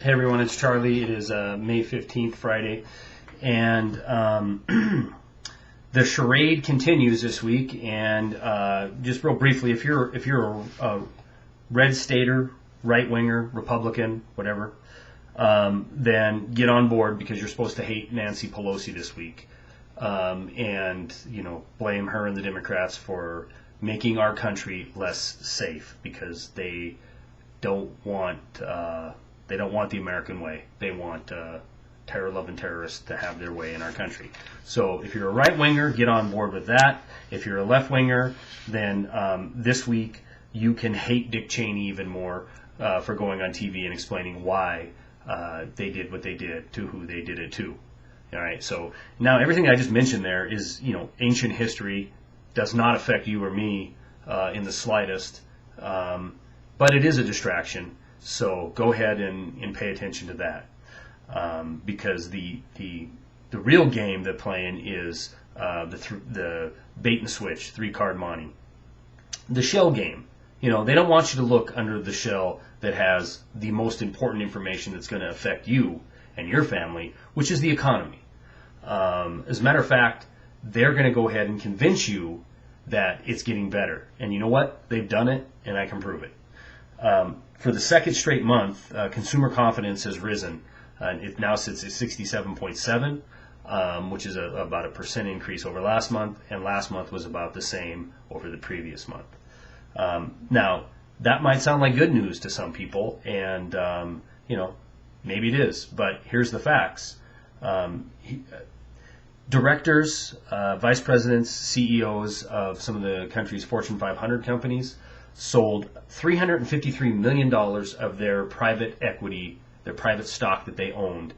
Hey everyone, it's Charlie. It is May 15th, Friday, and the charade continues this week. And just real briefly, if you're a red stater, right winger, Republican, whatever, then get on board because you're supposed to hate Nancy Pelosi this week, and blame her and the Democrats for making our country less safe because they don't want. They don't want the American way. They want terror-loving terrorists to have their way in our country. So if you're a right-winger, get on board with that. If you're a left-winger, then this week you can hate Dick Cheney even more for going on TV and explaining why they did what they did to who they did it to. All right. So now everything I just mentioned there is, ancient history, does not affect you or me in the slightest, but it is a distraction. So go ahead and pay attention to that, because the real game they're playing is the bait and switch 3-card Monte, the shell game. They don't want you to look under the shell that has the most important information that's going to affect you and your family, which is the economy. As a matter of fact, they're going to go ahead and convince you that it's getting better, and you know what? They've done it, and I can prove it. For the second straight month, consumer confidence has risen. It now sits at 67.7, which is about a % increase over last month, and last month was about the same over the previous month. Now, that might sound like good news to some people, and maybe it is, but here's the facts. Directors, vice presidents, CEOs of some of the country's Fortune 500 companies sold $353 million of their private equity, their private stock that they owned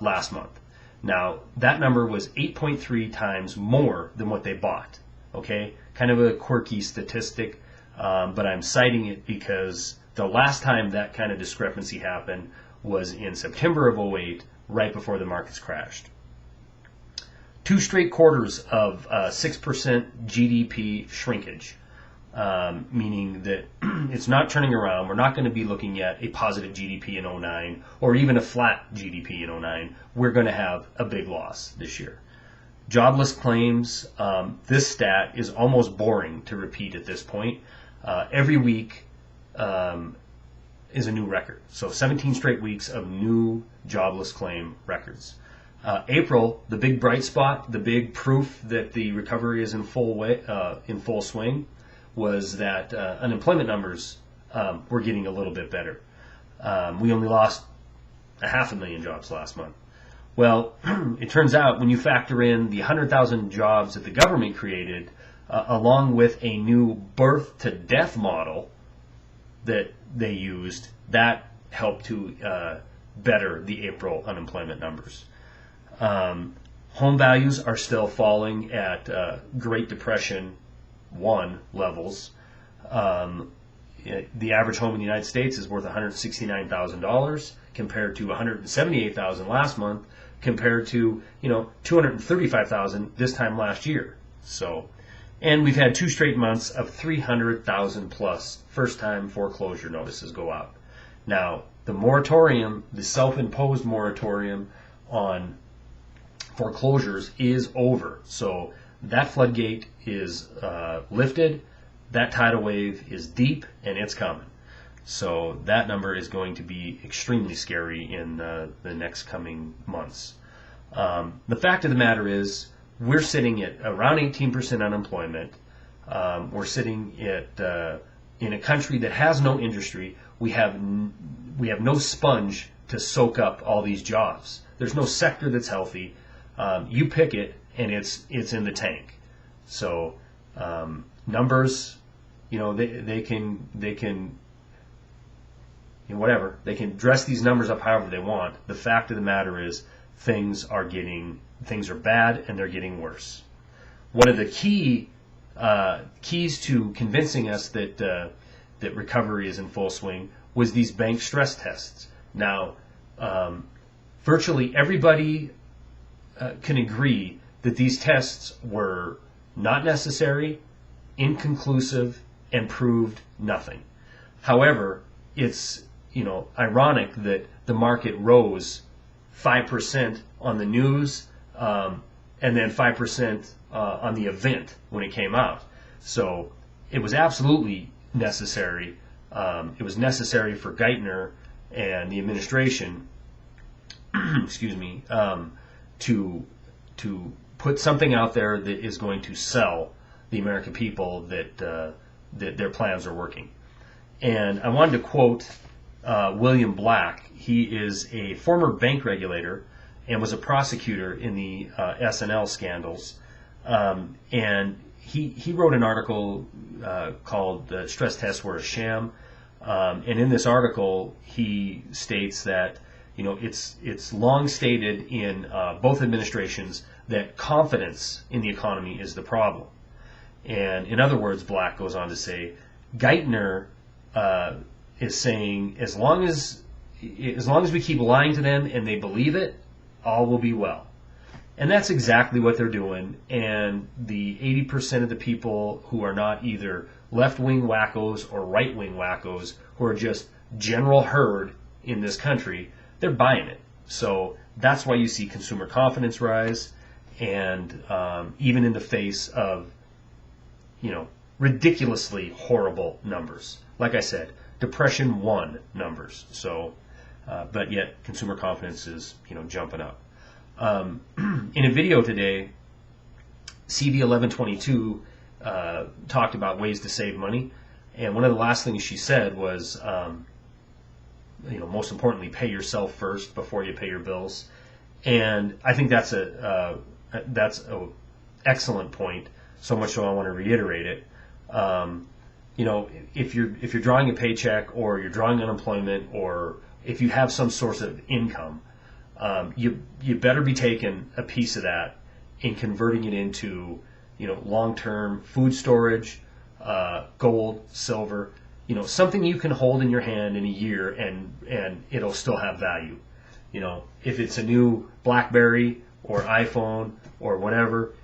last month. Now, that number was 8.3 times more than what they bought. Okay? Kind of a quirky statistic, but I'm citing it because the last time that kind of discrepancy happened was in September of 2008, right before the markets crashed. 2 straight quarters of 6% GDP shrinkage. Meaning that it's not turning around. We're not going to be looking at a positive GDP in 2009 or even a flat GDP in 2009. We're going to have a big loss this year. Jobless claims, this stat is almost boring to repeat at this point. Every week is a new record. So 17 straight weeks of new jobless claim records. April, the big bright spot, the big proof that the recovery is in full swing, was that unemployment numbers were getting a little bit better. We only lost 500,000 jobs last month. Well, it turns out when you factor in the 100,000 jobs that the government created, along with a new birth-to-death model that they used, that helped to better the April unemployment numbers. Home values are still falling at Great Depression 1 levels. The average home in the United States is worth $169,000 compared to $178,000 last month, compared to $235,000 this time last year. So, and we've had 2 straight months of 300,000 plus first-time foreclosure notices go out. Now, the moratorium, the self-imposed moratorium on foreclosures is over. So that floodgate is lifted, that tidal wave is deep, and it's coming. So that number is going to be extremely scary in the next coming months. The fact of the matter is, we're sitting at around 18% unemployment. We're sitting at in a country that has no industry. We have no sponge to soak up all these jobs. There's no sector that's healthy. You pick it, and it's in the tank. So numbers, they can whatever, they can dress these numbers up however they want. The fact of the matter is, things are bad, and they're getting worse. One of the keys to convincing us that recovery is in full swing was these bank stress tests. Now, virtually everybody can agree that these tests were not necessary, inconclusive, and proved nothing. However, it's ironic that the market rose 5% on the news, and then 5% on the event when it came out. So it was absolutely necessary. It was necessary for Geithner and the administration, excuse me, to put something out there that is going to sell the American people that their plans are working. And I wanted to quote William Black. He is a former bank regulator and was a prosecutor in the S&L scandals. And he wrote an article called "Stress Tests Were a Sham." And in this article, he states that it's long stated in both administrations that confidence in the economy is the problem. And in other words, Black goes on to say, Geithner is saying as long as we keep lying to them and they believe it, all will be well. And that's exactly what they're doing. And the 80% of the people who are not either left-wing wackos or right-wing wackos, who are just general herd in this country, they're buying it. So that's why you see consumer confidence rise, and even in the face of ridiculously horrible numbers. Like I said, Depression 1 numbers. So, but yet consumer confidence is jumping up. In a video today, CV1122 talked about ways to save money, and one of the last things she said was, most importantly, pay yourself first before you pay your bills. And I think that's a excellent point. So much so I want to reiterate it. If you're drawing a paycheck, or you're drawing unemployment, or if you have some source of income, you better be taking a piece of that and converting it into long-term food storage, gold, silver, something you can hold in your hand in a year and it'll still have value. If it's a new BlackBerry or iPhone or whatever,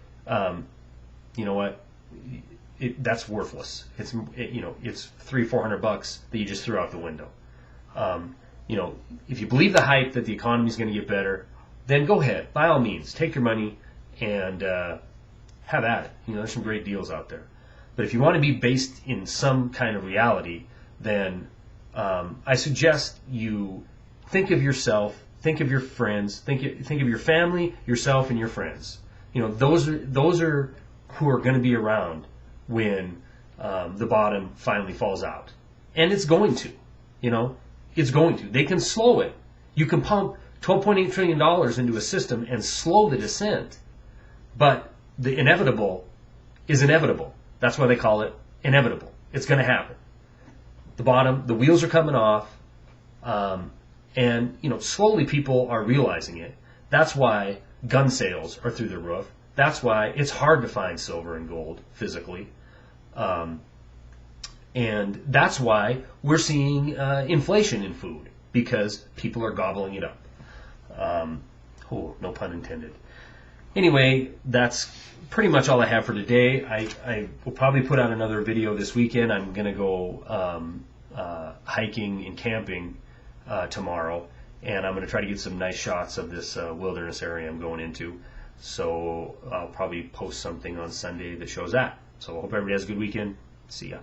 you know what? That's worthless. It's $300-400 that you just threw out the window. If you believe the hype that the economy is going to get better, then go ahead, by all means, take your money and have at it. There's some great deals out there. But if you want to be based in some kind of reality, then I suggest you think of yourself, think of your friends, think of your family, yourself, and your friends. Those are who are going to be around when the bottom finally falls out, and it's going to. It's going to. They can slow it. You can pump $12.8 trillion into a system and slow the descent, but the inevitable is inevitable. That's why they call it inevitable. It's going to happen. The wheels are coming off, and slowly people are realizing it. That's why gun sales are through the roof. That's why it's hard to find silver and gold physically. And that's why we're seeing inflation in food, because people are gobbling it up. No pun intended. Anyway, that's pretty much all I have for today. I will probably put out another video this weekend. I'm going to go hiking and camping tomorrow, and I'm going to try to get some nice shots of this wilderness area I'm going into. So I'll probably post something on Sunday that shows that. So I hope everybody has a good weekend. See ya.